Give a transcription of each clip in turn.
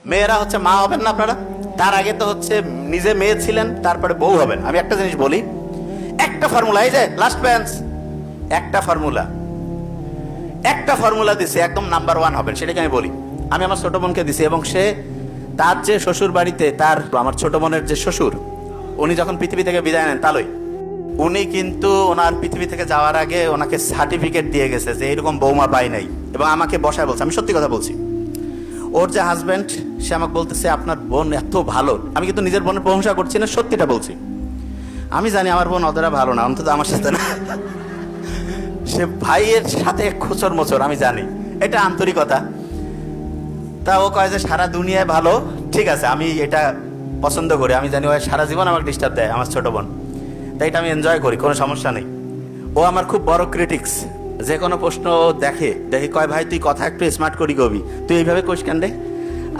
মেয়েরা হচ্ছে মা হবেন না আপনারা? তার আগে তো হচ্ছে নিজে মেয়ে ছিলেন, তারপরে বউ হবেন। আমি একটা জিনিস বলি, একটা ফর্মুলা, এই যে লাস্ট বেঞ্চ, একটা ফর্মুলা দিছে, একদম নাম্বার 1 হবেন, সেটাকে আমি বলি। আমি আমার ছোট বোনকে দিছি, এবং সে তার যে শ্বশুর বাড়িতে, তার আমার ছোট বোনের যে শ্বশুর, উনি যখন পৃথিবী থেকে বিদায় নেন, তালই উনি কিন্তু ওনার পৃথিবী থেকে যাওয়ার আগে ওনাকে সার্টিফিকেট দিয়ে গেছে যে এরকম বৌমা পাই নাই, এবং আমাকে বসায় বলছে, আমি সত্যি কথা বলছি। ওর যে হাজব্যান্ড, সে আমাকে বলতেছে আপনার বোন এত ভালো। আমি কিন্তু নিজের বোনের প্রশংসা করছি না, সত্যিটা বলছি। আমি জানি আমার বোন অতটা ভালো না, অন্তত আমার সাথে না। সে ভাইয়ের সাথে খুচর মোচর, আমি জানি, এটা আন্তরিকতা। তা ও কয় যে সারা দুনিয়ায় ভালো, ঠিক আছে, আমি এটা পছন্দ করি। আমি জানি ও সারা জীবন আমাকে ডিস্টার্ব দেয়, আমার ছোট বোন, তাই এটা আমি এনজয় করি, কোনো সমস্যা নেই। ও আমার খুব বড় ক্রিটিক্স। যে কোনো প্রশ্ন দেখে কয় ভাই তুই কথা একটু স্মার্ট করি কবি, তুই এইভাবে কোষ কেন রে?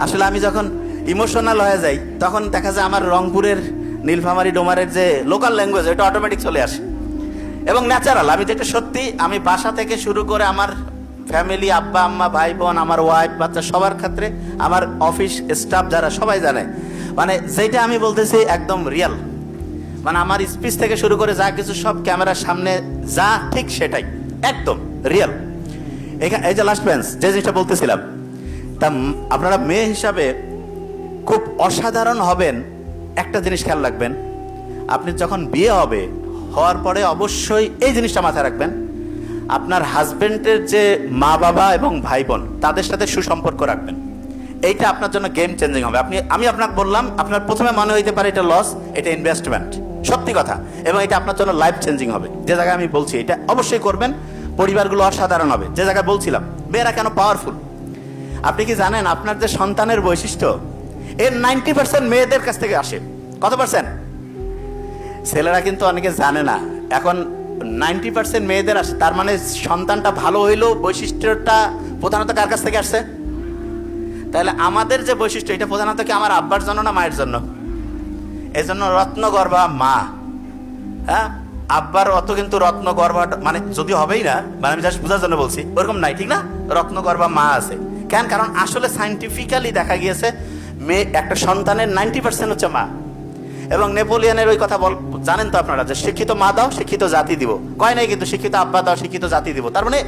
আসলে আমি যখন ইমোশনাল হয়ে যাই, তখন দেখা যায় আমার রংপুরের নীলফামারী ডোমারের যে লোকাল ল্যাঙ্গুয়েজ, ওটা অটোমেটিক চলে আসে এবং ন্যাচারাল। আমি যেটা সত্যি, আমি বাসা থেকে শুরু করে আমার ফ্যামিলি, আব্বা আম্মা, ভাই বোন, আমার ওয়াইফ, বাচ্চা, সবার ক্ষেত্রে, আমার অফিস স্টাফ যারা, সবাই জানে, মানে যেটা আমি বলতেছি একদম রিয়েল। মানে আমার স্পিচ থেকে শুরু করে যা কিছু সব ক্যামেরার সামনে যা ঠিক সেটাই একদম রিয়েল। এই যে লাস্ট বেঞ্চ, যে জিনিসটা বলতেছিলাম, তা আপনারা মেয়ে হিসাবে খুব অসাধারণ হবেন। একটা জিনিস খেয়াল রাখবেন, আপনি যখন বিয়ে হওয়ার পরে অবশ্যই এই জিনিসটা মাথায় রাখবেন, আপনার হাজবেন্ডের যে মা বাবা এবং ভাই বোন, তাদের সাথে সুসম্পর্ক রাখবেন। এইটা আপনার জন্য গেম চেঞ্জিং হবে। আমি আপনাকে বললাম, আপনার প্রথমে মনে হইতে পারে এটা লস, এটা ইনভেস্টমেন্ট, সত্যি কথা, এবং এটা আপনার জন্য লাইফ চেঞ্জিং হবে। যে জায়গায় আমি বলছি এটা অবশ্যই করবেন, পরিবারগুলো অসাধারণ হবে। যে জায়গায় বলছিলাম মেয়েরা কেন পাওয়ারফুল, আপনি কি জানেন আপনার যে সন্তানের বৈশিষ্ট্য, এর 90% মেয়েদের কাছ থেকে আসে। কত পার্সেন্ট? ছেলেরা কিন্তু অনেকে জানে না। এখন 90% মেয়েদের আসে, তার মানে সন্তানটা ভালো হইলেও বৈশিষ্ট্যটা প্রধানত কার কাছ থেকে আসছে? তাহলে আমাদের যে বৈশিষ্ট্য, এটা প্রধানত কি আমার আব্বার জন্য না মায়ের জন্য? এই জন্য রত্নগর্ভা মা। হ্যাঁ, আব্বার অত কিন্তু রত্নগর্ভা মানে যদি হবেই না, মানে আমি জাস্ট বোঝার জন্য বলছি, ওরকম নাই, ঠিক না? রত্নগর্ভা মা আছে কেন? কারণ আসলে সাইন্টিফিক্যালি দেখা গিয়েছে মেয়ে, একটা সন্তানের 90% হচ্ছে মা। এবং নেপোলিয়নের ওই কথা জানেন তো আপনারা, যে শিক্ষিত মা দাও শিক্ষিত জাতি দিব, কয় নাই কিন্তু শিক্ষিত আব্বা দাও শিক্ষিত জাতি দিব। তার মানে